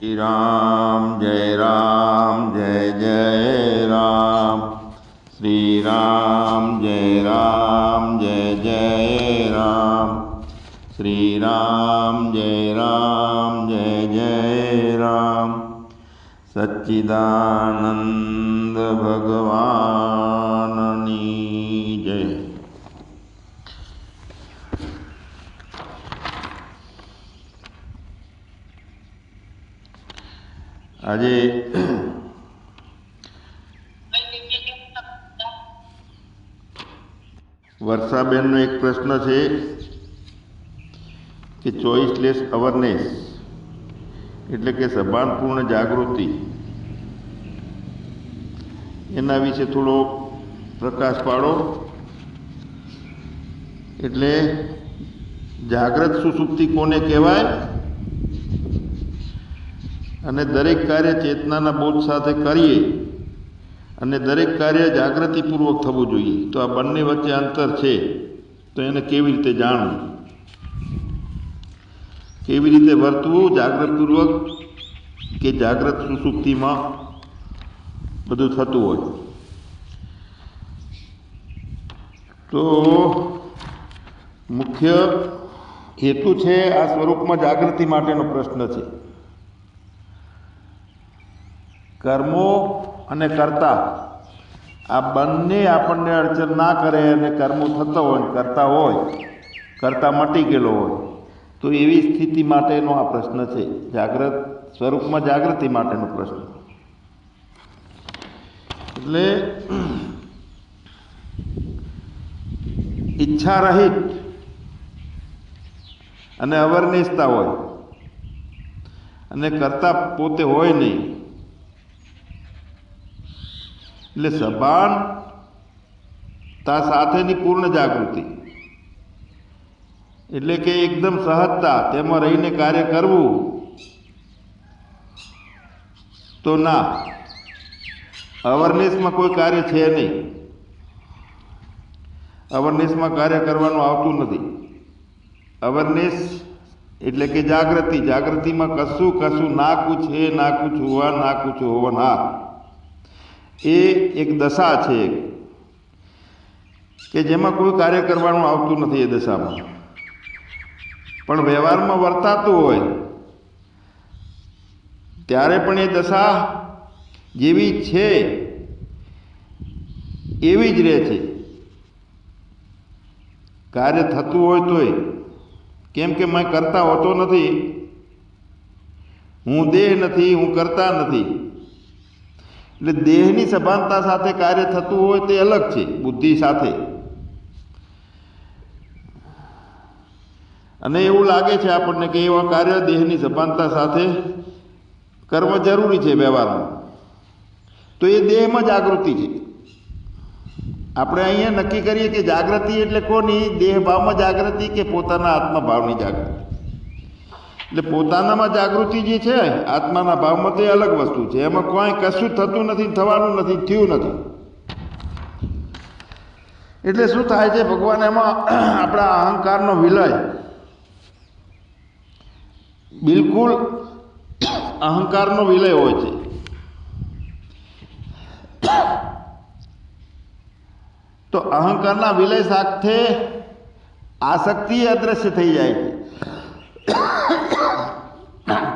राम जय जय राम। श्री राम जय जय राम। श्री राम जय जय राम। सच्चिदानंद भगवाननी जय। આજે વર્ષાબેનનો એક પ્રશ્ન છે કે ચોઇસલેસ અવેરનેસ એટલે કે સભાનપૂર્ણ જાગૃતિ, એના વિશે થોડો પ્રકાશ પાડો. એટલે જાગ્રત સુષુપ્તિ કોને કહેવાય અને દરેક કાર્ય ચેતનાના બોધ સાથે કરીએ અને દરેક કાર્ય જાગૃતિપૂર્વક થવું જોઈએ. તો આ બંને વચ્ચે અંતર છે, તો એને કેવી રીતે જાણવું, કેવી રીતે વર્તવું જાગૃતપૂર્વક કે જાગ્રત સુષુપ્તિમાં બધું થતું હોય. તો મુખ્ય હેતુ છે આ સ્વરૂપમાં જાગૃતિ માટેનો પ્રશ્ન છે. કર્મો અને કર્તા આ બંને આપણને અડચણ ના કરે અને કર્મો થતા હોય, કરતા હોય, કરતા મટી ગયેલો હોય, તો એવી સ્થિતિ માટેનો આ પ્રશ્ન છે. જાગ્રત સ્વરૂપમાં જાગૃતિ માટેનો પ્રશ્ન. એટલે ઈચ્છા રહિત અને અવેરનેસતા હોય અને કરતા પોતે હોય નહીં. એટલે સભાનતા સાથેની પૂર્ણ જાગૃતિ એટલે કે એકદમ સહજતા, તેમાં રહીને કાર્ય કરવું તો ના, અવેરનેસમાં કોઈ કાર્ય છે નહીં. અવેરનેસમાં કાર્ય કરવાનું આવતું નથી. અવેરનેસ એટલે કે જાગૃતિ, જાગૃતિમાં કશું કશું ના કુછ હે ના કુછ હુઆ ના કુછ હોવના, એ એક દશા છે કે જેમાં કોઈ કાર્ય કરવાનું આવતું નથી. એ દશામાં પણ વ્યવહારમાં વર્તાતું હોય ત્યારે પણ એ દશા જેવી છે એવી જ રહે છે. કાર્ય થતું હોય તોય, કેમ કે મેં કરતા હોતો નથી, હું દેહ નથી, હું કરતા નથી. એટલે દેહની સભાનતા સાથે કાર્ય થતું હોય તે અલગ છે બુદ્ધિ સાથે. અને એવું લાગે છે આપણને કે એવા કાર્ય દેહની સભાનતા સાથે કરવા જરૂરી છે વ્યવહારમાં, તો એ દેહમાં જાગૃતિ છે. આપણે અહીંયા નક્કી કરીએ કે જાગૃતિ એટલે કોની? દેહ ભાવમાં જાગૃતિ કે પોતાના આત્મભાવની જાગૃતિ? એટલે પોતાનામાં જાગૃતિ જે છે આત્માના ભાવમાં, તે અલગ વસ્તુ છે. એમાં કોઈ કશું થતું નથી, થવાનું નથી, થયું નથી. એટલે શું થાય છે? ભગવાન એમાં આપણા અહંકારનો વિલય, બિલકુલ અહંકારનો વિલય હોય છે. તો અહંકારના વિલય સાથે આસક્તિ અદ્રશ્ય થઈ જાય છે.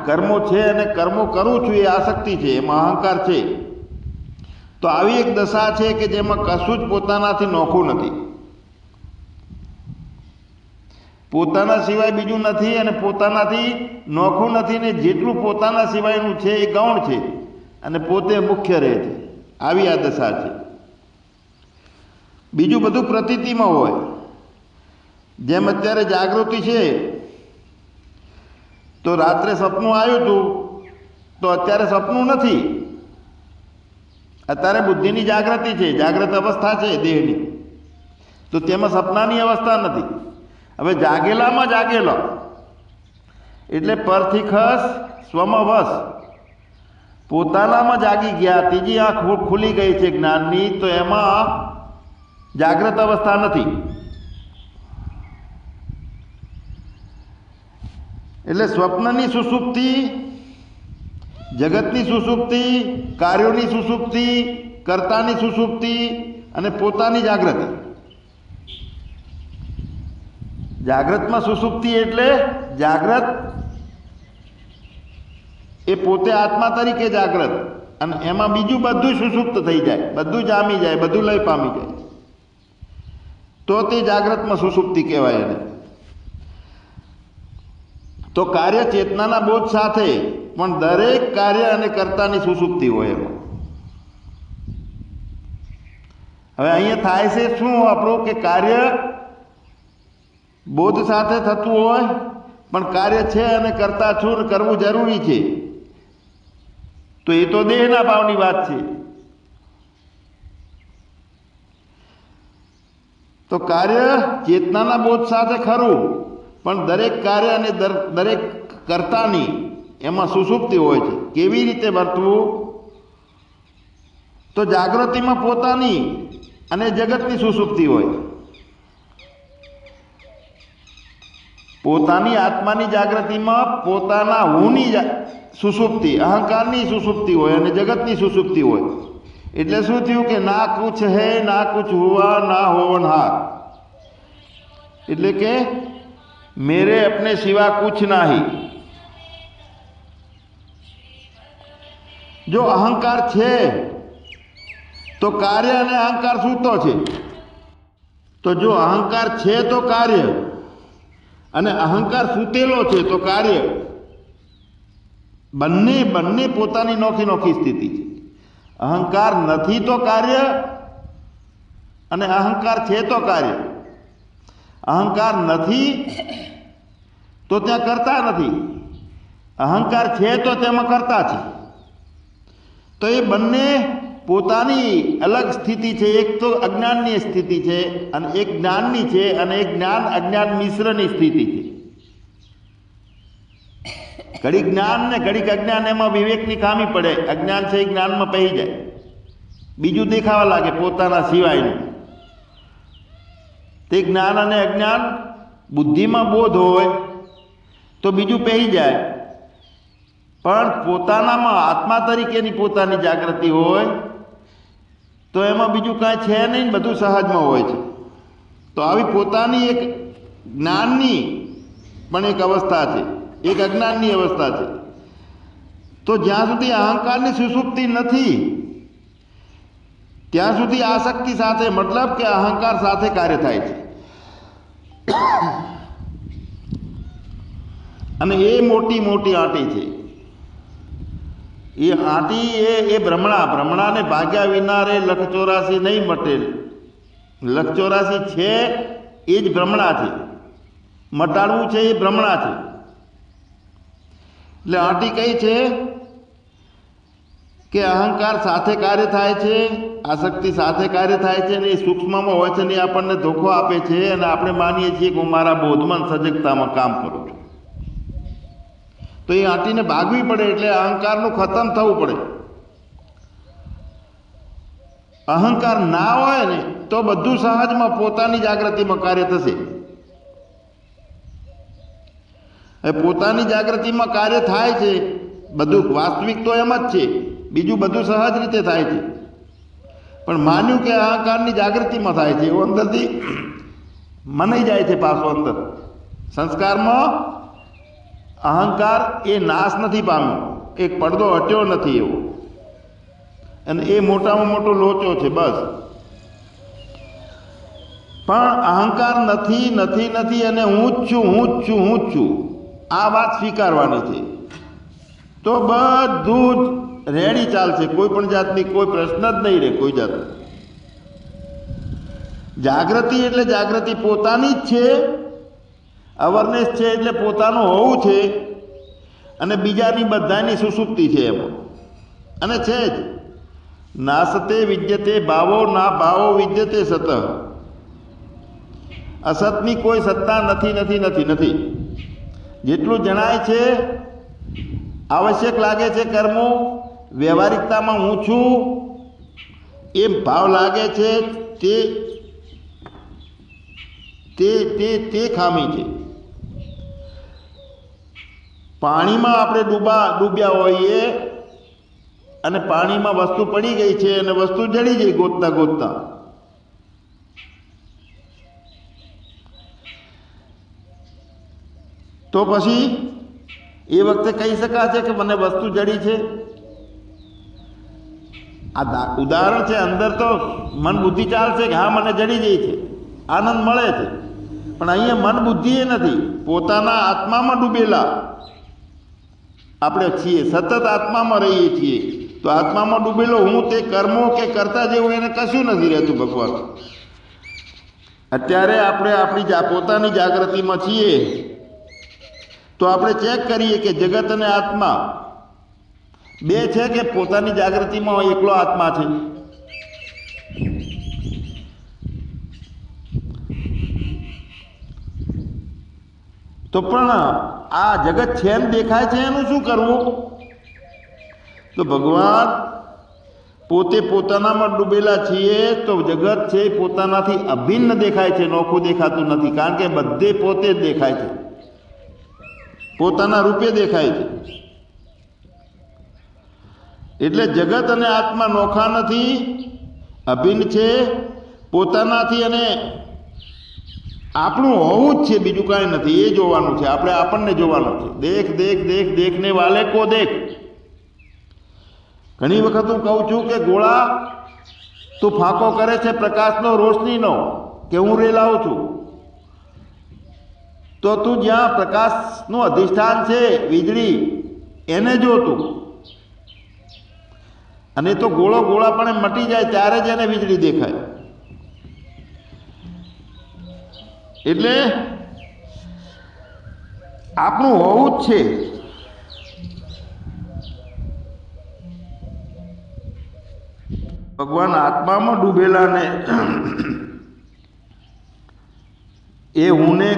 કર્મો છે અને કર્મો કરું છું એ આસક્તિ છે, એમાં અહંકાર છે. તો આવી એક દશા છે કે જેમાં કશું જ પોતાનાથી નોખું નથી, પોતાના સિવાય બીજું નથી અને પોતાનાથી નોખું નથી. ને જેટલું પોતાના સિવાયનું છે એ ગૌણ છે અને પોતે મુખ્ય રહે છે. આવી આ દશા છે. બીજું બધું પ્રતીતિમાં હોય. જેમ અત્યારે જાગૃતિ છે, તો રાત્રે સપનું આવ્યું હતું તો અત્યારે સપનું નથી, અત્યારે બુદ્ધિની જાગૃતિ છે, જાગ્રત અવસ્થા છે દેહની, તો તેમાં સપનાની અવસ્થા નથી. હવે જાગેલામાં જાગેલો એટલે પરથી ખસ સ્વમાં વસ, પોતાનામાં જાગી ગયા, ત્રીજી આંખ ખુલી ગઈ છે જ્ઞાનની, તો એમાં જાગ્રત અવસ્થા નથી. એટલે સ્વપ્નની સુષુપ્તિ જગતની સુષુપ્તિ, કાર્યોની સુષુપ્તિ, કર્તાની સુષુપ્તિ અને પોતાની જાગૃતિ. જાગ્રતમાં સુષુપ્તિ એટલે જાગ્રત એ પોતે આત્મા તરીકે જાગ્રત, અને એમાં બીજું બધું સુષુપ્ત થઈ જાય, બધું જામી જાય, બધું લય પામી જાય, તો તે જાગ્રતમાં સુષુપ્તિ કહેવાય. એને તો કાર્ય ચેતનાના બોધ સાથે, પણ દરેક કાર્ય અને કર્તાની સુષુપ્તિ હોય એમાં. હવે અહીંયા થાય છે શું આપણું કે કાર્ય બોધ સાથે થતું હોય, પણ કાર્ય છે અને કરતા છું કરવું જરૂરી છે, તો એ તો દેહના ભાવની વાત છે. તો કાર્ય ચેતનાના બોધ સાથે ખરું, પણ દરેક કાર્ય અને દરેક કર્તાની એમાં સુષુપ્તિ હોય છે. કેવી રીતે વર્તવું? તો જાગૃતિમાં પોતાની અને જગતની સુષુપ્તિ હોય. પોતાની આત્માની જાગૃતિમાં પોતાના હુંની સુષુપ્તિ, અહંકારની સુષુપ્તિ હોય અને જગતની સુષુપ્તિ હોય. એટલે શું થયું કે ના કુછ હૈ ના કુછ હુઆ ના હોવનહાર, એટલે કે મેરે અપને સિવા કુછ નાહી. જો અહંકાર છે તો કાર્ય અને અહંકાર સૂતો છે. તો જો અહંકાર છે તો કાર્ય, અને અહંકાર સૂતેલો છે તો કાર્ય, બંને પોતાની નોખી નોખી સ્થિતિ છે. અહંકાર નથી તો કાર્ય, અને અહંકાર છે તો કાર્ય. અહંકાર નથી તો ત્યાં કરતા નથી, અહંકાર છે તો તેમાં કરતા છે. તો એ બંને પોતાની અલગ સ્થિતિ છે. એક તો અજ્ઞાનની સ્થિતિ છે અને એક જ્ઞાનની છે, અને એક જ્ઞાન અજ્ઞાન મિશ્રની સ્થિતિ છે. ઘડીક જ્ઞાન ને ઘડીક અજ્ઞાન, એમાં વિવેકની ખામી પડે. અજ્ઞાન છે એ જ્ઞાનમાં પહી જાય, બીજું દેખાવા લાગે પોતાના સિવાયનું. તે જ્ઞાન અને અજ્ઞાન બુદ્ધિમાં બોધ હોય તો બીજું પહેરી જાય, પણ પોતાનામાં આત્મા તરીકેની પોતાની જાગૃતિ હોય તો એમાં બીજું કાંઈ છે નહીં, બધું સહજમાં હોય છે. તો આવી પોતાની એક જ્ઞાનની પણ એક અવસ્થા છે, એક અજ્ઞાનની અવસ્થા છે. તો જ્યાં સુધી અહંકારની સુષુપ્તિ નથી ત્યાં સુધી આસક્તિ સાથે, મતલબ કે અહંકાર સાથે કાર્ય થાય છે. અને એ મોટી મોટી આંટી છે. એ આંટી એ ભ્રમણાને ભાગ્યા વિના રે લખ 84 નહીં મટે. લખ 84 છે એ જ ભ્રમણા છે, મટાડવું છે એ ભ્રમણા છે. એટલે આંટી કઈ છે કે અહંકાર સાથે કાર્ય થાય છે, આસક્તિ સાથે કાર્ય થાય છે, અને એ સૂક્ષ્મમાં હોય છે ને એ આપણને ધોખો આપે છે, અને આપણે માનીએ છીએ કે હું મારા બોધમાં સજગતામાં કામ કરું છું. તો એ આંટીને ભાગવી પડે, એટલે અહંકારનું ખતમ થવું પડે. અહંકાર ના હોય ને તો બધું સહજમાં પોતાની જાગૃતિમાં કાર્ય થશે. પોતાની જાગૃતિમાં કાર્ય થાય છે બધું, વાસ્તવિક તો એમ જ છે, બીજું બધું સહજ રીતે થાય છે. પણ માન્યું કે અહંકારની જાગૃતિમાં થાય છે, એવું અંદરથી મનાઈ જાય છે. પાછો અંદર સંસ્કારમાં અહંકાર એ નાશ નથી પામ્યો, એક પડદો હટ્યો નથી એવો, અને એ મોટામાં મોટો લોચો છે બસ. પણ અહંકાર નથી નથી નથી અને હું જ છું હું જ છું હું જ છું, આ વાત સ્વીકારવાની છે. તો બધું જ રેડી ચાલશે, કોઈ પણ જાતની કોઈ પ્રશ્ન જ નહીં રહે, કોઈ જાતનો. જાગૃતિ એટલે જાગૃતિ પોતાની જ છે, અવેરનેસ છે એટલે પોતાનું હોવું છે, અને બીજાની બધાની સુષુપ્તિ છે એમાં. અને છે જ નાસતે વિદ્યતે ભાવો ના ભાવો વિદ્યતે સત. અસતની કોઈ સત્તા નથી નથી નથી નથી. જેટલું જણાય છે, આવશ્યક લાગે છે કર્મો, વ્યવહારિકતામાં હું છું એમ ભાવ લાગે છે, તે ખામી છે. પાણીમાં આપણે ડૂબ્યા હોઈએ અને પાણીમાં વસ્તુ પડી ગઈ છે અને વસ્તુ જડી ગઈ ગોતતા ગોતતા, તો પછી એ વખતે કહી શકાશે કે મને વસ્તુ જડી છે? આ ઉદાહરણ છે. અંદર તો મન બુદ્ધિ ચાલશે કે હા મને જડી ગઈ છે, આનંદ મળે છે, પણ અહીંયા મન બુદ્ધિ એ નથી, પોતાના આત્મામાં ડૂબેલા આપણે છીએ, સતત આત્મામાં રહીએ છીએ. તો આત્મામાં ડૂબેલો હું તે કર્મો કે કરતા જેવું એને કશું નથી રહેતું ભગવાન. અત્યારે આપણે આપણી પોતાની જાગૃતિમાં છીએ તો આપણે ચેક કરીએ કે જગત અને આત્મા બે છે કે પોતાની જાગૃતિમાં એકલો આત્મા છે? તો પણ આ જગત છે એમ દેખાય છે, એનું શું કરવું? તો ભગવાન પોતે પોતાનામાં ડૂબેલા છીએ તો જગત છે પોતાનાથી અભિન્ન દેખાય છે, નોખું દેખાતું નથી, કારણ કે બધે પોતે જ દેખાય છે, પોતાના રૂપે દેખાય છે. એટલે જગત અને આત્મા નોખા નથી, અભિન્ન છે, પોતાનાથી અને આપણું હોવું જ છે, બીજું કાંઈ નથી. એ જોવાનું છે, આપણે આપણને જોવાનું છે. દેખ દેખ દેખ દેખને વાલે કો દેખ. ઘણી વખત હું કહું છું કે ગોળા તું ફાંકો કરે છે પ્રકાશનો, રોશનીનો, કે હું રેલાવું છું, તો તું જ્યાં પ્રકાશનું અધિષ્ઠાન છે વીજળી એને જોતું, અને તો ગોળો ગોળાપણે મટી જાય ત્યારે જ એને વીજળી દેખાય. એટલે આપણું હોવું જ છે. ભગવાન આત્મામાં ડૂબેલા ને એ હુંને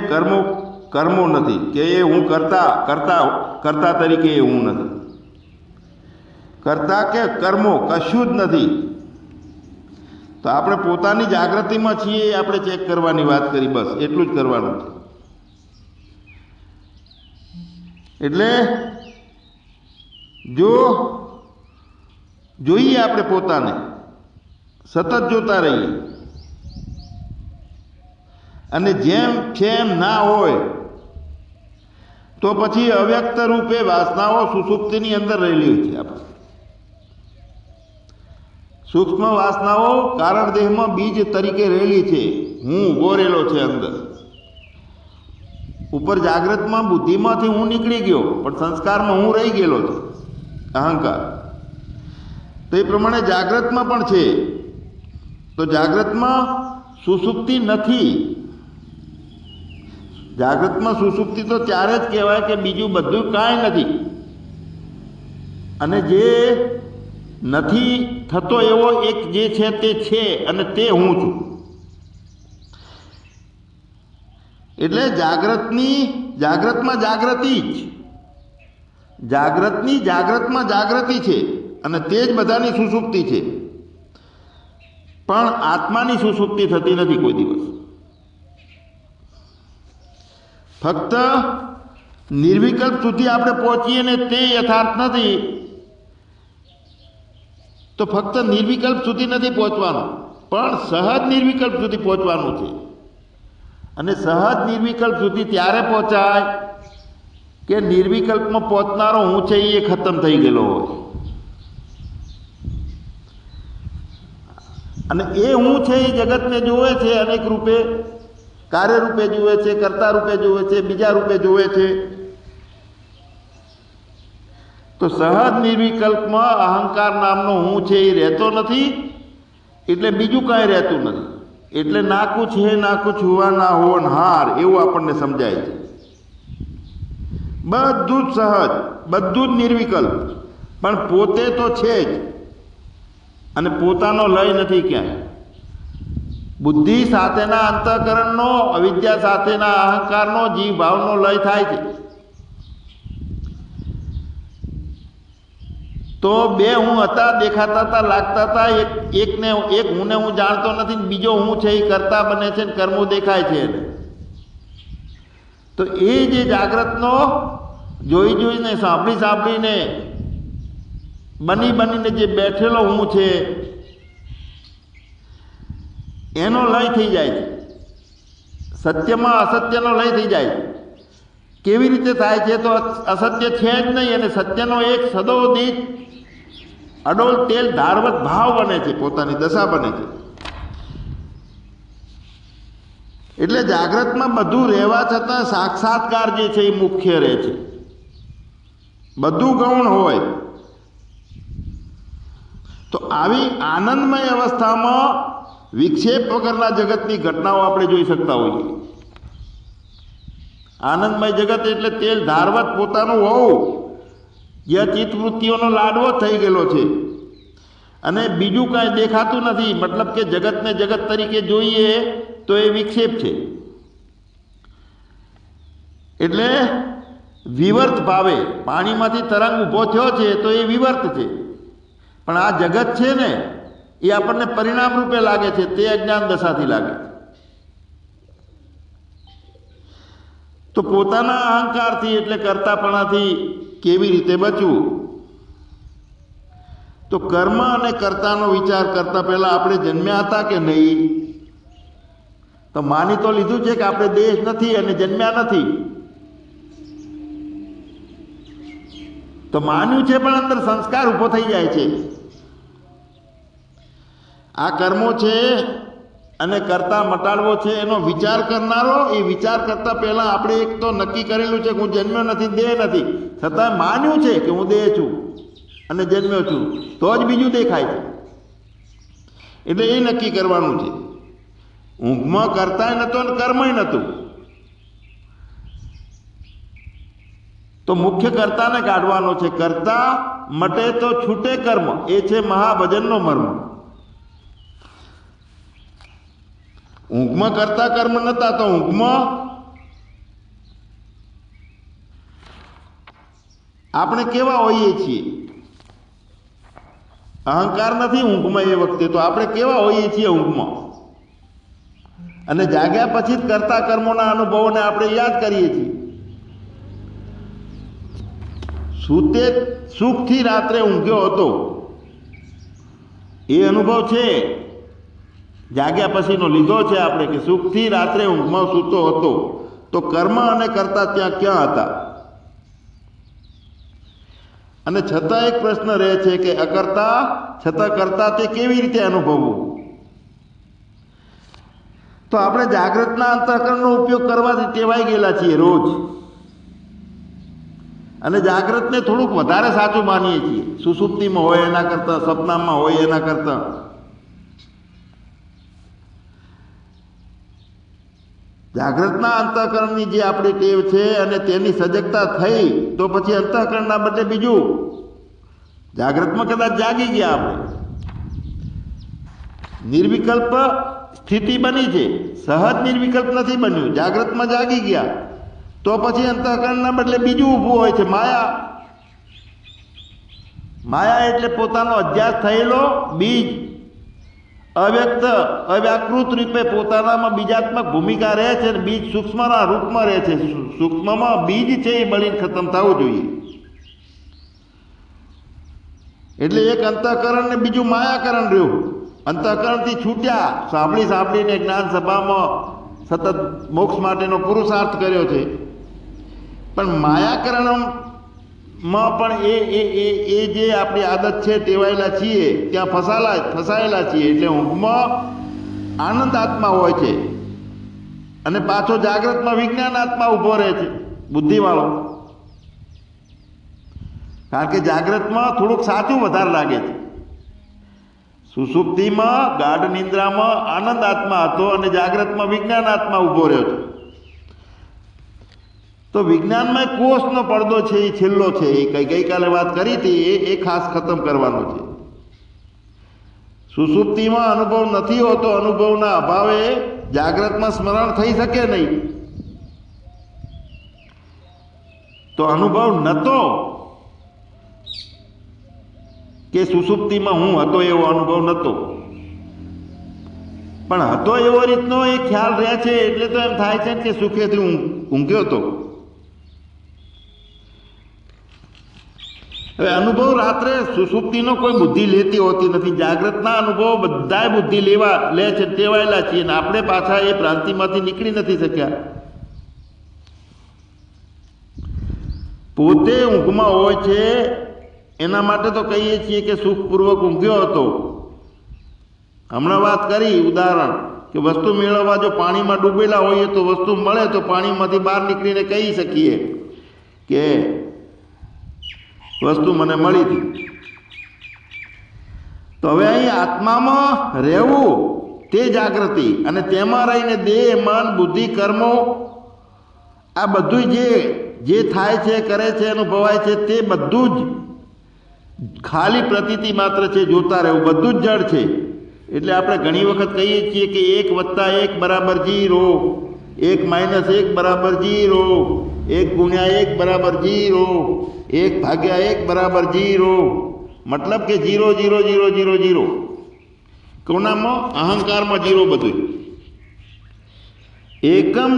કર્મો નથી કે એ હું કરતા તરીકે એ હું નથી, કરતા કે કર્મો કશું જ નથી. તો આપણે પોતાની જાગૃતિમાં છીએ એ આપણે ચેક કરવાની વાત કરી, બસ એટલું જ કરવાનું. એટલે જો જોઈએ આપણે પોતાને, સતત જોતા રહીએ, અને જેમ છે એમ ના હોય તો પછી અવ્યક્ત રૂપે વાસનાઓ સુષુપ્તિની અંદર રહેલી હોય છે. આપણે સૂક્ષ્મ વાસનાઓ કારણ દેહમાં બીજ તરીકે રહેલી છે. હું ઊભો રહેલો છે અંદર. ઉપર જાગ્રતમાં બુદ્ધિમાંથી હું નીકળી ગયો, પણ સંસ્કારમાં હું રહી ગયેલો છે, અહંકાર. તો એ પ્રમાણે જાગ્રતમાં પણ છે. તો જાગ્રતમાં સુષુપ્તિ નથી. જાગ્રતમાં સુષુપ્તિ તો ત્યારે જ કહેવાય કે બીજું બધું કાંઈ નથી, અને જે નથી થતો એવો એક જે છે તે છે, અને તે હું છું. એટલે જાગ્રતમાં જાગૃતિ જ, જાગ્રતમાં જાગૃતિ છે, અને તે જ બધાની સુષુપ્તિ છે. પણ આત્માની સુષુપ્તિ થતી નથી કોઈ દિવસ. ફક્ત નિર્વિકલ્પ સુધી આપણે પહોંચીએ ને તે યથાર્થ નથી. તો ફક્ત નિર્વિકલ્પ સુધી નથી પહોંચવાનું, પણ સહજ નિર્વિકલ્પ સુધી પહોંચવાનું છે. અને સહજ નિર્વિકલ્પ સુધી ત્યારે પહોંચાય કે નિર્વિકલ્પમાં પહોંચનારો હું છે એ ખતમ થઈ ગયેલો હોય. અને એ હું છે એ જગતને જોવે છે, અનેક રૂપે, કાર્ય રૂપે જોવે છે, કર્તા રૂપે જોવે છે, બીજા રૂપે જોવે છે. તો સહજ નિર્વિકલ્પમાં અહંકાર નામનો હું છે એ રહેતો નથી, એટલે બીજું કાંઈ રહેતું નથી. એટલે ના કુછ હે ના કુછ હુઆ ના હોનહાર એવું આપણને સમજાય છે. બધું જ સહજ, બધું જ નિર્વિકલ્પ, પણ પોતે તો છે જ, અને પોતાનો લય નથી ક્યાંય. બુદ્ધિ સાથેના અંતઃકરણનો, અવિદ્યા સાથેના અહંકારનો, જીવ ભાવનો લય થાય છે. તો બે હું હતા, દેખાતા હતા, લાગતા હતા, એક હુંને હું જાણતો નથી, બીજો હું છે એ કરતા બને છે, કર્મો દેખાય છે એને. તો એ જે જાગ્રતનો જોઈ જોઈને સાંભળી સાંભળીને બની બનીને જે બેઠેલો હું છે એનો લય થઈ જાય છે, સત્યમાં અસત્યનો લય થઈ જાય છે. કેવી રીતે થાય છે? તો અસત્ય છે જ નહીં અને સત્યનો એક સદોદિત અડોલ તેલ ધારવત ભાવ બને છે, પોતાની દશા બને છે. એટલે જાગ્રતમાં બધું રહેવા છતાં સાક્ષાત્કાર જે છે એ મુખ્ય રહે છે. બધું ગૌણ હોય તો આવી આનંદમય અવસ્થામાં વિક્ષેપ વગરના જગતની ઘટનાઓ આપણે જોઈ શકતા હોઈએ. આનંદમય જગત એટલે તેલ ધારવત પોતાનું હોવું, જે ચિત્તવૃત્તિઓનો લાડવો થઈ ગયેલો છે અને બીજું કાંઈ દેખાતું નથી. મતલબ કે જગતને જગત તરીકે જોઈએ તો એ વિક્ષેપ છે. એટલે વિવર્ત ભાવે પાણીમાંથી તરંગ ઊભો થયો છે તો એ વિવર્ત છે, પણ આ જગત છે ને એ આપણને પરિણામ રૂપે લાગે છે, તે અજ્ઞાન દશાથી લાગે. તો પોતાના અહંકારથી એટલે કર્તાપણાથી કેવી રીતે બચવું? તો કર્મ અને કર્તાનો વિચાર કરતા પહેલા આપણે જન્મ્યા હતા કે નહીં? તો માની તો લીધું છે કે આપણે દેહ નથી અને જન્મ્યા નથી. તો માન્યું છે પણ અંદર સંસ્કાર ઊભો થઈ જાય છે. આ કર્મો છે અને કરતા મટાડવો છે એનો વિચાર કરનારો, એ વિચાર કરતા પહેલા આપણે એક તો નક્કી કરેલું છે કે હું જન્મ્યો નથી, દેહ નથી, છતાં માન્યું છે કે હું દેહ છું અને જન્મ્યો છું, તો જ બીજું દેખાય છે. એટલે એ નક્કી કરવાનું છે. ઊંઘમાં કરતાય નહોતો અને કર્મય નહોતું, તો મુખ્ય કર્તાને કાઢવાનો છે. કર્તા મટે તો છૂટે કર્મ, એ છે મહાભજનનો મર્મ. ઊંઘમાં કરતા કર્મ નહોતા તો ઊંઘમાં આપણે કેવા હોઈએ છીએ? અહંકાર નથી ઊંઘમાં એ વખતે, તો આપણે કેવા હોઈએ છીએ ઊંઘમાં? અને જાગ્યા પછી જ કરતા કર્મોના અનુભવોને આપણે યાદ કરીએ છીએ. સૂતે સુખથી રાત્રે ઊંઘ્યો હતો એ અનુભવ છે, જાગ્યા પછીનો લીધો છે આપણે કે સુખથી રાત્રે ઊંઘમાં સૂતો હતો. તો કર્મ અને કર્તા ત્યાં ક્યાં હતા? અને છતાં એક પ્રશ્ન રહે છે કે અકર્તા છતાં કરતા તે કેવી રીતે અનુભવવું? તો આપણે જાગ્રતના અંતઃકરણનો ઉપયોગ કરવાથી ટેવાઈ ગયેલા છીએ રોજ, અને જાગ્રતને થોડુંક વધારે સાચું માનીએ છીએ. સુસુપ્તિમાં હોય એના કરતાં, સપનામાં હોય એના કરતાં. જાગ્રતના અંતઃકરણની જે આપણી ટેવ છે અને તેની સજગતા થઈ તો પછી અંતઃકરણના બદલે બીજું, જાગ્રતમાં કદાચ જાગી ગયા આપણે, નિર્વિકલ્પ સ્થિતિ બની છે, સહજ નિર્વિકલ્પ નથી બન્યું, જાગ્રતમાં જાગી ગયા તો પછી અંતઃકરણના બદલે બીજું ઊભું હોય છે, માયા. માયા એટલે પોતાનો અધ્યાસ થયેલો બીજ અવ્યક્ત અવ્યાકૃત રૂપે પોતાનામાં બીજાત્મક ભૂમિકા રહે છે. બીજ સૂક્ષ્મના રૂપમાં રહે છે. સૂક્ષ્મમાં બીજ છે એ બળીને ખતમ થવું જોઈએ. એટલે એક અંતઃકરણ ને બીજું માયાકરણ રહ્યું. અંતઃકરણથી છૂટ્યા, સાંભળી સાંભળીને જ્ઞાન સભામાં સતત મોક્ષ માટેનો પુરુષાર્થ કર્યો છે, પણ માયાકરણમાં પણ એ જે આપણી આદત છે, ટેવાયેલા છીએ, ત્યાં ફસાયેલા છીએ. એટલે ઊંઘમાં આનંદ આત્મા હોય છે અને પાછો જાગ્રતમાં વિજ્ઞાન આત્મા ઊભો રહે છે, બુદ્ધિવાળો. કારણ કે જાગ્રતમાં થોડુંક સાચું વધારે લાગે છે. સુષુપ્તિમાં ગાઢ નિંદ્રામાં આનંદ આત્મા હતો અને જાગ્રતમાં વિજ્ઞાન આત્મા ઊભો રહ્યો છે. તો વિજ્ઞાનમાં કોષનો પડદો છે એ છેલ્લો છે, એ ગઈકાલે વાત કરી હતી, એ ખાસ ખતમ કરવાનો છે. સુષુપ્તિમાં અનુભવ નથી હોતો, અનુભવના અભાવે જાગ્રતમાં સ્મરણ થઈ શકે નહીં. તો અનુભવ નહોતો કે સુષુપ્તિમાં હું હતો એવો અનુભવ નહોતો, પણ હતો એવો રીતનો એ ખ્યાલ રહે છે. એટલે તો એમ થાય છે કે સુખેથી ઊંઘ્યો હતો. હવે અનુભવ રાત્રે સુષુપ્તિનો કોઈ બુદ્ધિ લેતી હોતી નથી. જાગ્રતના અનુભવો બધાય બુદ્ધિ લે છે, ટેવાયેલા છીએ, ને આપણે પાછા એ ભ્રાંતિમાંથી નીકળી નથી શક્યા. પોતે ઊંઘમાં હોય છે એના માટે તો કહીએ છીએ કે સુખપૂર્વક ઊંઘ્યો હતો. હમણાં વાત કરી ઉદાહરણ કે વસ્તુ મેળવવા જો પાણીમાં ડૂબેલા હોઈએ તો વસ્તુ મળે તો પાણીમાંથી બહાર નીકળીને કહી શકીએ કે વસ્તુ મને મળી હતી. તો હવે અહીં આત્મામાં રહેવું તે જાગૃતિ, અને તેમાં રહીને દેહ, મન, બુદ્ધિ, કર્મો આ બધું જે થાય છે, કરે છે, અનુભવાય છે તે બધું જ ખાલી પ્રતીતિ માત્ર છે. જોતા રહેવું બધું જ જડ છે. એટલે આપણે ઘણી વખત કહીએ છીએ કે 1 + 1 = 0, 1 - 1 = 0, 1 × 1 = 0, 1/1 = 0. મતલબ કે 0 0 0 0 0. કોનામાં? અહંકારમાં 0 બધું. એકમ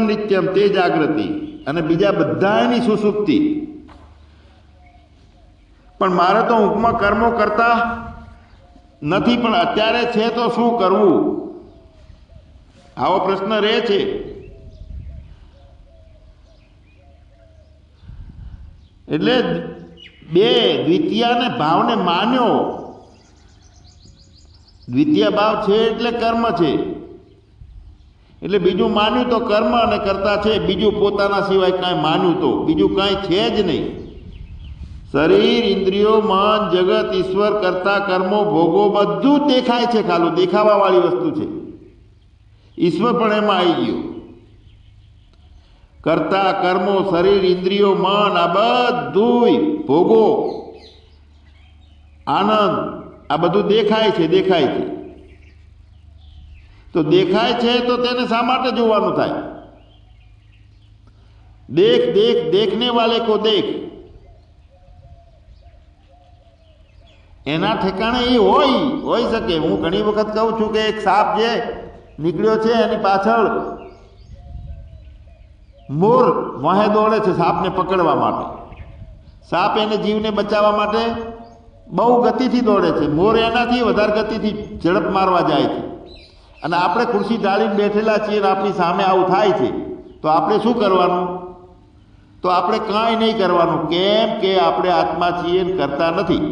નિત્યમ તે જાગૃતિ, અને બીજા બધાની સુષુપ્તિ. પણ મારે તો ઊંઘમાં કર્મો કરતા નથી, પણ અત્યારે છે તો શું કરવું? આવો પ્રશ્ન રહે છે. એટલે દ્વિતીયાને ભાવને માન્યો. દ્વિતીય ભાવ છે એટલે કર્મ છે. એટલે બીજું માન્યું તો કર્મ અને કરતા છે. બીજું પોતાના સિવાય કાંઈ માન્યું તો બીજું કાંઈ છે જ નહીં. શરીર, ઇન્દ્રિયો, મન, જગત, ઈશ્વર, કરતા, કર્મો, ભોગો બધું જ દેખાય છે. ખાલું દેખાવાવાળી વસ્તુ છે. ઈશ્વર પણ એમાં આવી ગયો. કરતા, કર્મો, શરીર, ઇન્દ્રિયો, મન આ બધું ભોગો, આનંદ આ બધું દેખાય છે. તો દેખાય છે તો તેને શા માટે જોવાનું થાય? દેખને વાલે કો દેખ. એના ઠેકાણે એ હોઈ શકે. હું ઘણી વખત કહું છું કે એક સાપ જે નીકળ્યો છે એની પાછળ મોર વાહે દોડે છે સાપને પકડવા માટે. સાપ એને જીવને બચાવવા માટે બહુ ગતિથી દોડે છે. મોર એનાથી વધારે ગતિથી ઝડપ મારવા જાય છે. અને આપણે ખુરશી ઢાળીને બેઠેલા છીએ અને આપણી સામે આવું થાય છે તો આપણે શું કરવાનું? તો આપણે કાંઈ નહીં કરવાનું. કેમ કે આપણે આત્મા છીએ ને કરતા નથી.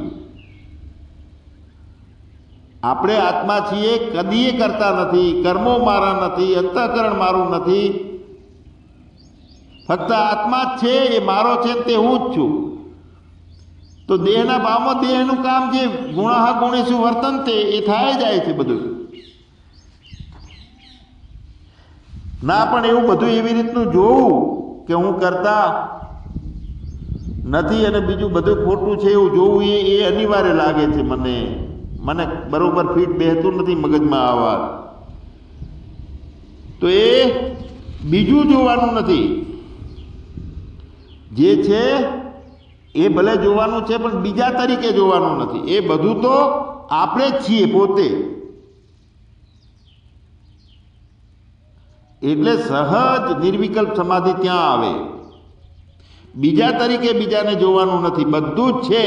આપણે આત્મા છીએ, કદીએ કરતા નથી. કર્મો મારા નથી, અંતઃકરણ મારું નથી. ફક્ત આત્મા જ છે, એ મારો છે તે હું જ છું. તો દેહના ભાવમાં દેહનું કામ જે ગુણઃ ગુણેષુ વર્તન્તે એ થાય જાય છે બધું. ના પણ એવું બધું એવી રીતનું જોવું કે હું કરતા નથી અને બીજું બધું ખોટું છે એવું જોવું એ અનિવાર્ય લાગે છે. મને બરોબર ફીટ બેસતું નથી મગજમાં આવા. તો એ બીજું જોવાનું નથી. જે છે એ ભલે જોવાનું છે પણ બીજા તરીકે જોવાનું નથી. એ બધું તો આપણે જ છીએ પોતે. એટલે સહજ નિર્વિકલ્પ સમાધિ ત્યાં આવે. બીજા તરીકે બીજાને જોવાનું નથી. બધું જ છે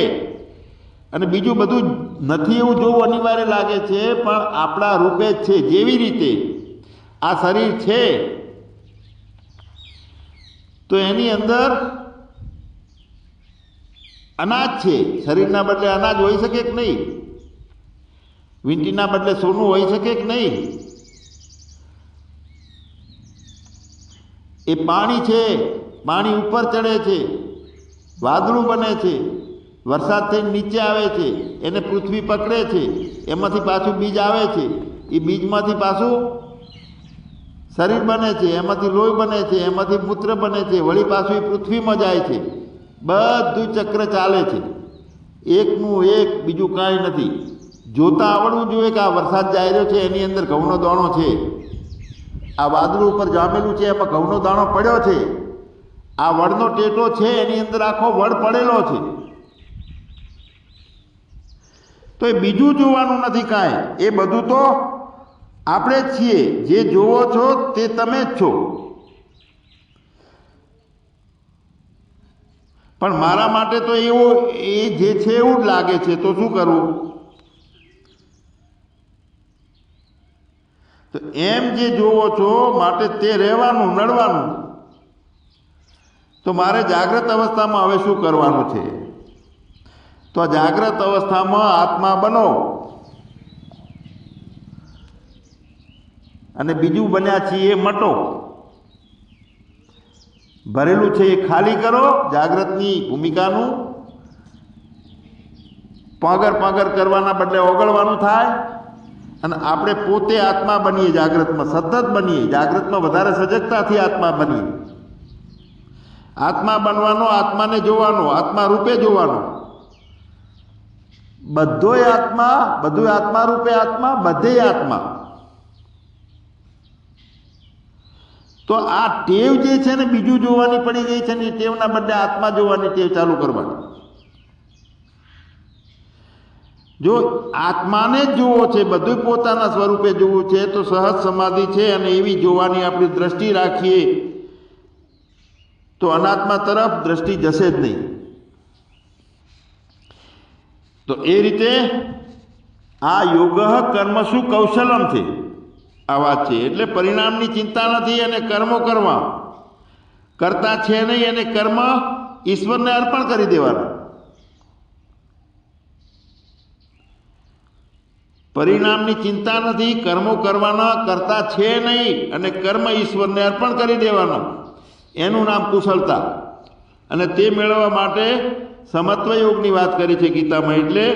અને બીજું બધું નથી એવું જોવું અનિવાર્ય લાગે છે, પણ આપણા રૂપે જ છે. જેવી રીતે આ શરીર છે તો એની અંદર અનાજ છે. શરીરના બદલે અનાજ હોઈ શકે કે નહીં? વીંટીના બદલે સોનું હોઈ શકે કે નહીં? એ પાણી છે, પાણી ઉપર ચડે છે, વાદળું બને છે, વરસાદ થઈને નીચે આવે છે, એને પૃથ્વી પકડે છે, એમાંથી પાછું બીજ આવે છે, એ બીજમાંથી પાછું શરીર બને છે, એમાંથી લોહી બને છે, એમાંથી મૂત્ર બને છે, વળી પાછું એ પૃથ્વીમાં જાય છે. બધું ચક્ર ચાલે છે. એકનું એક, બીજું કાંઈ નથી. જોતા આવડવું જોઈએ કે આ વરસાદ જાય રહ્યો છે એની અંદર ઘઉંનો દાણો છે. આ વાદળું ઉપર જામેલું છે એમાં ઘઉંનો દાણો પડ્યો છે. આ વડનો ટેટો છે એની અંદર આખો વડ પડેલો છે. તો એ બીજું જોવાનું નથી કાંઈ. એ બધું તો આપણે જ છીએ. જે જોવો છો તે તમે જ છો. પણ મારા માટે તો એવું એ જે છે એવું જ લાગે છે, તો શું કરવું? તો એમ જે જોવો છો માટે તે રહેવાનું, નડવાનું. તો મારે જાગ્રત અવસ્થામાં હવે શું કરવાનું છે? તો જાગ્રત અવસ્થામાં આત્મા બનો અને બીજું બન્યા છીએ મટો. ભરેલું છે એ ખાલી કરો. જાગ્રતની ભૂમિકાનું પાગર કરવાના બદલે ઓગળવાનું થાય અને આપણે પોતે આત્મા બનીએ. જાગ્રતમાં સતત બનીએ, જાગ્રતમાં વધારે સજગતાથી આત્મા બનીએ. આત્મા બનવાનો, આત્માને જોવાનો, આત્મા રૂપે જોવાનો. બધોય આત્મા, બધું આત્મા રૂપે આત્મા, બધે આત્મા. તો આ ટેવ જે છે ને બીજું જોવાની પડી ગઈ છે ને, એ ટેવના બદલે આત્મા જોવાની ટેવ ચાલુ કરવાની. જો આત્માને જ જોવો છે, બધું પોતાના સ્વરૂપે જોવું છે, તો સહજ સમાધિ છે અને એવી જોવાની આપણી દ્રષ્ટિ રાખીએ તો અનાત્મા તરફ દ્રષ્ટિ જશે જ નહીં. તો એ રીતે આ યોગ કર્મસુ કૌશલમ છે આ વાત છે. એટલે પરિણામની ચિંતા નથી અને કર્મો કરવા કરતા છે નહીં, અને કર્મ ઈશ્વરને અર્પણ કરી દેવાના. પરિણામની ચિંતા નથી, કર્મો કરવાના કરતા છે નહીં, અને કર્મ ઈશ્વરને અર્પણ કરી દેવાનું. એનું નામ કુશળતા. અને તે મેળવવા માટે સમત્વ યોગની વાત કરી છે ગીતામાં. એટલે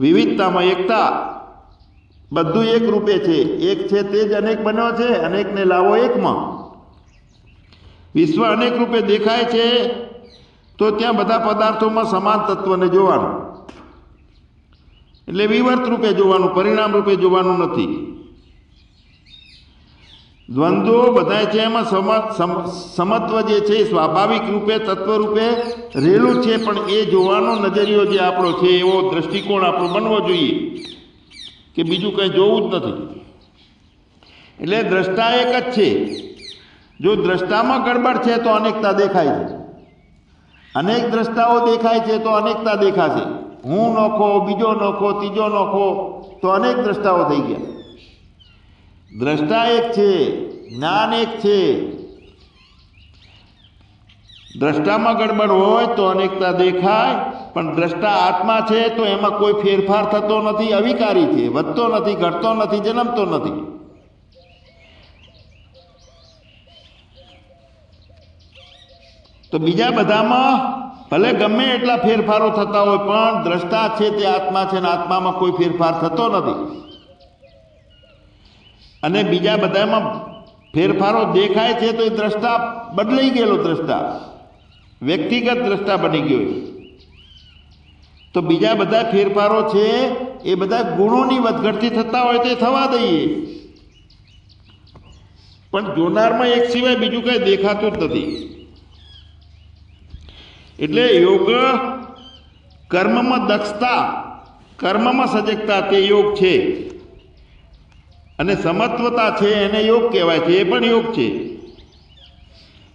વિવિધતામાં એકતા. બધું એક રૂપે છે. એક છે તે જ અનેક બન્યો છે, અનેકને લાવો એકમાં. વિશ્વ અનેક રૂપે દેખાય છે તો ત્યાં બધા પદાર્થોમાં સમાન તત્વને જોવાનું. એટલે વિવર્ત રૂપે જોવાનું, પરિણામ રૂપે જોવાનું નથી. દ્વંદ્વો બધા છે એમાં સમત્વ જે છે એ સ્વાભાવિક રૂપે તત્વ રૂપે રહેલું છે, પણ એ જોવાનો નજરિયો જે આપણો છે, એવો દ્રષ્ટિકોણ આપણો બનવો જોઈએ કે બીજું કંઈ જોવું જ નથી. એટલે દ્રષ્ટા એક જ છે. જો દ્રષ્ટામાં ગડબડ છે તો અનેકતા દેખાય છે. અનેક દ્રષ્ટાઓ દેખાય છે તો અનેકતા દેખાશે. હું નોખો, બીજો નોખો, ત્રીજો નોખો, તો અનેક દ્રષ્ટાઓ થઈ ગયા. દ્રષ્ટા એક છે, જ્ઞાન એક છે. દ્રષ્ટામાં ગડબડ હોય તો અનેકતા દેખાય, પણ દ્રષ્ટા આત્મા છે તો એમાં કોઈ ફેરફાર થતો નથી, અવિકારી છે, વધતો નથી, ઘટતો નથી, જન્મતો નથી. તો બીજા બધામાં ભલે ગમે એટલા ફેરફારો થતા હોય, પણ દ્રષ્ટા છે તે આત્મા છે, અને આત્મામાં કોઈ ફેરફાર થતો નથી. અને બીજા બધામાં ફેરફારો દેખાય છે તો એ દ્રષ્ટા બદલાઈ ગયેલો દ્રષ્ટા, વ્યક્તિગત દ્રષ્ટા બની ગયો. તો બીજા બધા ફેરફારો છે એ બધા ગુણોની વધઘટથી થતા હોય તો એ થવા દઈએ, પણ જોનારમાં એક સિવાય બીજું કંઈ દેખાતું જ નથી. એટલે યોગ કર્મમાં દક્ષતા, કર્મમાં સજગતા, તે યોગ છે. અને સમત્વતા છે એને યોગ કહેવાય છે, એ પણ યોગ છે.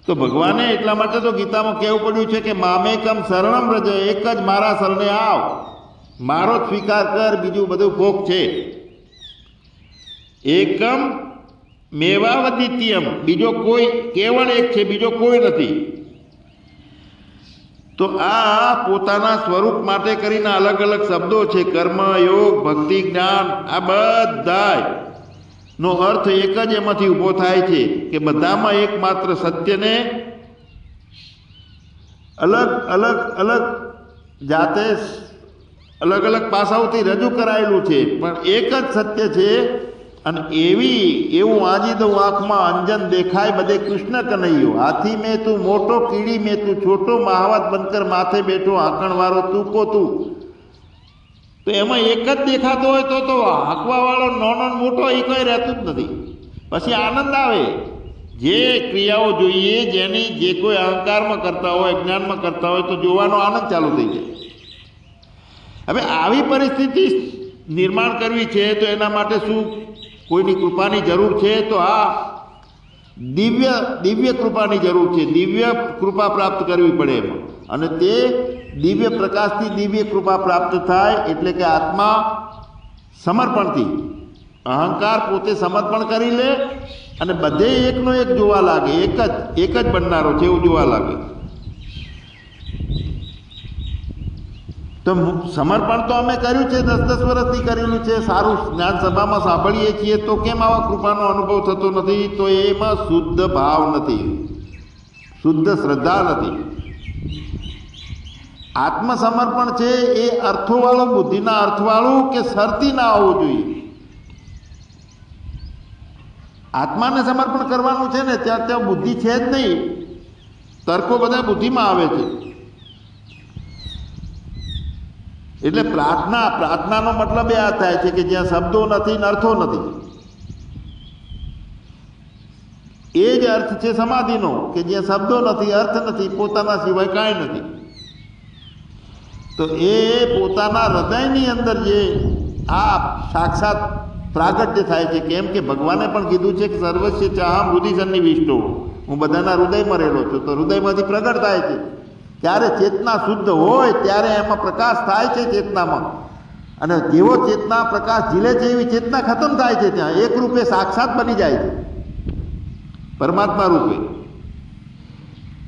તો ભગવાને એટલા માટે તો ગીતામાં કહેવું પડ્યું છે કે મામેકમ શરણમ વ્રજ, એક જ મારા શરણે આવ, મારો જ સ્વીકાર કર, બીજું બધું ભોગ છે. એકમ મેવાવદિત્યમ, બીજો કોઈ, કેવળ એક છે, બીજો કોઈ નથી. તો આ પોતાના સ્વરૂપ માટે કરીને અલગ અલગ શબ્દો છે. કર્મ, યોગ, ભક્તિ, જ્ઞાન, આ બધાય નો અર્થ એક જ એમાંથી ઊભો થાય છે કે બધામાં એકમાત્ર સત્યને અલગ અલગ અલગ જાતે અલગ અલગ પાસાઓથી રજૂ કરાયેલું છે, પણ એક જ સત્ય છે. અને એવું આજી દઉં આંખમાં અંજન દેખાય બધે કૃષ્ણ કનૈયો, હાથી મેં તું મોટો, કીડી મેં તું છોટો, મહાવત બનકર માથે બેઠો, આંકણવાળો તું કો તું. તો એમાં એક જ દેખાતો હોય તો હાંકવાવાળો નાનો મોટો એ કંઈ રહેતું જ નથી. પછી આનંદ આવે. જે ક્રિયાઓ જોઈએ, જેની જે કોઈ અહંકારમાં કરતા હોય, જ્ઞાનમાં કરતા હોય, તો જોવાનો આનંદ ચાલુ થઈ જાય. હવે આવી પરિસ્થિતિ નિર્માણ કરવી છે તો એના માટે શું કોઈની કૃપાની જરૂર છે? તો આ દિવ્ય કૃપાની જરૂર છે. દિવ્ય કૃપા પ્રાપ્ત કરવી પડે એમાં. અને તે દિવ્ય પ્રકાશથી દિવ્ય કૃપા પ્રાપ્ત થાય, એટલે કે આત્મા સમર્પણથી અહંકાર પોતે સમર્પણ કરી લે અને બધે એકનો એક જોવા લાગે, એક જ બનનારો છે એવું જોવા લાગે. તો સમર્પણ તો અમે કર્યું છે, 10-10 વર્ષથી કરેલું છે, સારું જ્ઞાન સભામાં સાંભળીએ છીએ, તો કેમ આવા કૃપાનો અનુભવ થતો નથી? તો એમાં શુદ્ધ ભાવ નથી, શુદ્ધ શ્રદ્ધા નથી. આત્મસમર્પણ છે એ અર્થોવાળું, બુદ્ધિના અર્થવાળું કે શરતી ના આવવું જોઈએ. આત્માને સમર્પણ કરવાનું છે ને ત્યાં બુદ્ધિ છે જ નહીં, તર્કો બધા બુદ્ધિમાં આવે છે. એટલે પ્રાર્થનાનો મતલબ એ આ થાય છે કે જ્યાં શબ્દો નથી ને અર્થો નથી. એ જ અર્થ છે સમાધિનો, કે જ્યાં શબ્દો નથી, અર્થ નથી, પોતાના સિવાય કાંઈ નથી. તો એ પોતાના હૃદયની અંદર જે આ સાક્ષાત પ્રાગટ્ય થાય છે. કેમ કે ભગવાને પણ કીધું છે કે સર્વસ્ય ચાહમ હૃદય સન્નિવિષ્ટો, હું બધાના હૃદયમાં રહેલો છું. તો હૃદયમાંથી પ્રગટ થાય છે. ત્યારે ચેતના શુદ્ધ હોય ત્યારે એમાં પ્રકાશ થાય છે ચેતનામાં, અને જેવો ચેતના પ્રકાશ ઝીલે છે એવી ચેતના ખતમ થાય છે, ત્યાં એક રૂપે સાક્ષાત બની જાય છે, પરમાત્મા રૂપે.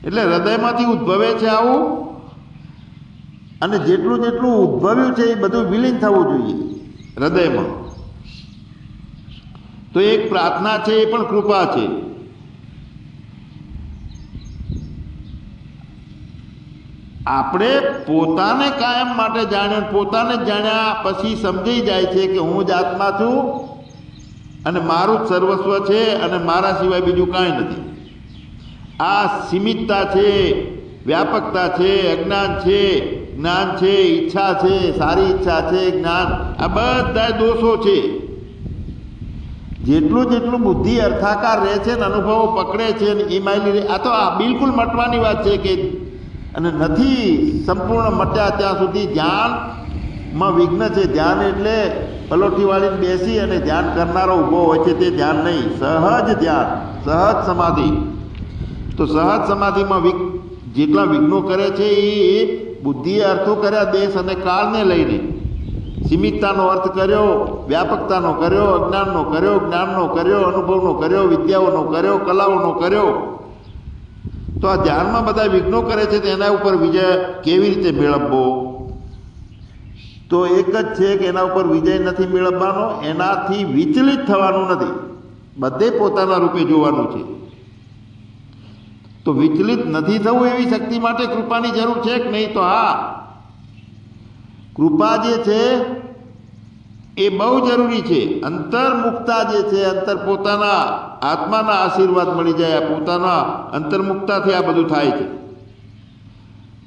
એટલે હૃદયમાંથી ઉદ્ભવે છે આવું, અને જેટલું જેટલું ઉદ્ભવ્યું છે એ બધું વિલીન થવું જોઈએ હૃદયમાં. તો એક પ્રાર્થના છે, એ પણ કૃપા છે. આપણે પોતાને કાયમ માટે જાણ્યું, પોતાને જાણ્યા પછી સમજી જાય છે કે હું જ આત્મા છું અને મારું જ સર્વસ્વ છે અને મારા સિવાય બીજું કાંઈ નથી. આ સીમિતતા છે, વ્યાપકતા છે, અજ્ઞાન છે, જ્ઞાન છે, ઈચ્છા છે, સારી ઈચ્છા છે, જ્ઞાન, આ બધા દોષો છે. જેટલું જેટલું બુદ્ધિ અર્થાકાર રહે છે ને અનુભવો પકડે છે ને એ માયલી, આ તો આ બિલકુલ મટવાની વાત છે. કે અને નથી સંપૂર્ણ મટ્યા ત્યાં સુધી ધ્યાનમાં વિઘ્ન છે. ધ્યાન એટલે પલોઠી વાળીને બેસી અને ધ્યાન કરનારો ઊભો હોય છે, તે ધ્યાન નહીં, સહજ ધ્યાન, સહજ સમાધિ. તો સહજ સમાધિમાં જેટલા વિઘ્નો કરે છે એ બુદ્ધિએ અર્થો કર્યા દેશ અને કાળને લઈને. સીમિતતાનો અર્થ કર્યો, વ્યાપકતાનો કર્યો, અજ્ઞાનનો કર્યો, જ્ઞાનનો કર્યો, અનુભવનો કર્યો, વિદ્યાઓનો કર્યો, કલાઓનો કર્યો. તો આ ધ્યાનમાં બધા વિઘ્નો કરે છે, તો એના ઉપર વિજય કેવી રીતે મેળવવો? તો એક જ છે કે એના ઉપર વિજય નથી મેળવવાનો, એનાથી વિચલિત થવાનું નથી, બધે પોતાના રૂપે જોવાનું છે. તો વિચલિત નથી થવું એવી શક્તિ માટે કૃપાની જરૂર છે કે નહીં? તો હા, કૃપા જે છે એ બહુ જરૂરી છે. અંતર્મુક્તા જે છે, અંતર પોતાના આત્માના આશીર્વાદ મળી જાય, પોતાના અંતર્મુક્તાથી આ બધું થાય છે.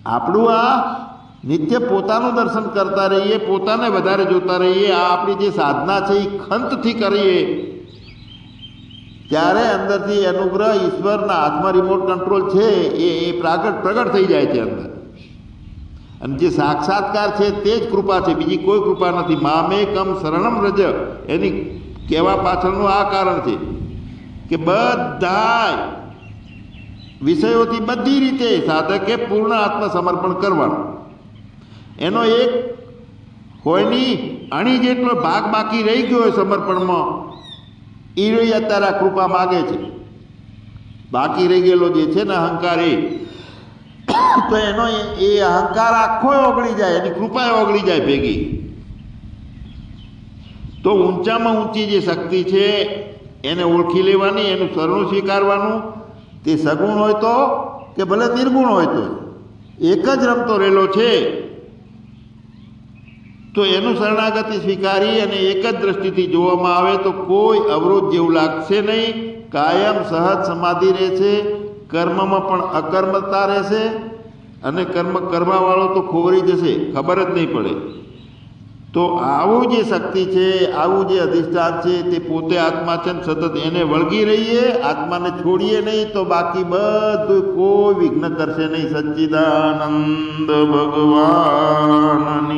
આપણું આ નિત્ય પોતાનું દર્શન કરતા રહીએ, પોતાને વધારે જોતા રહીએ, આ આપણી જે સાધના છે એ ખંતથી કરીએ, ત્યારે અંદરથી અનુગ્રહ ઈશ્વરના હાથમાં રિમોટ કંટ્રોલ છે એ પ્રગટ થઈ જાય છે અંદર. અને જે સાક્ષાત્કાર છે તે જ કૃપા છે, બીજી કોઈ કૃપા નથી. મામેકમ શરણમ રજ, એની કહેવા પાછળનું આ કારણ છે કે બધા વિષયોથી બધી રીતે સાધકે પૂર્ણ આત્મસમર્પણ કરવાનું. એનો એક કોઈની અણી જેટલો ભાગ બાકી રહી ગયો હોય સમર્પણમાં, એ અત્યારે આ કૃપા માગે છે. બાકી રહી ગયેલો જે છે ને અહંકાર, તો એનો એ અહંકાર આખો ઓગળી જાય, એની કૃપા ઓગળી જાય ભેગી. તો ઊંચામાં ઊંચી જે શક્તિ છે એને ઓળખી લેવાની, એનું શરણું સ્વીકારવાનું. તે સગુણ હોય તો કે ભલે નિર્ગુણ હોય તો એક જ રમતો રહેલો છે, તો એનું શરણાગતિ સ્વીકારી અને એક જ દ્રષ્ટિથી જોવામાં આવે તો કોઈ અવરોધ જેવું લાગશે નહીં. કાયમ સહજ સમાધિ રહેશે, કર્મમાં પણ અકર્મતા રહેશે, અને કર્મ કરવાવાળો તો ખોવરી જશે, ખબર જ નહીં પડે. તો આવું જે શક્તિ છે, આવું જે અધિષ્ઠાન છે, તે પોતે આત્મા છે, સતત એને વળગી રહીએ, આત્માને છોડીએ નહીં, તો બાકી બધું કોઈ વિઘ્ન કરશે નહીં. સચ્ચિદાનંદ ભગવાન.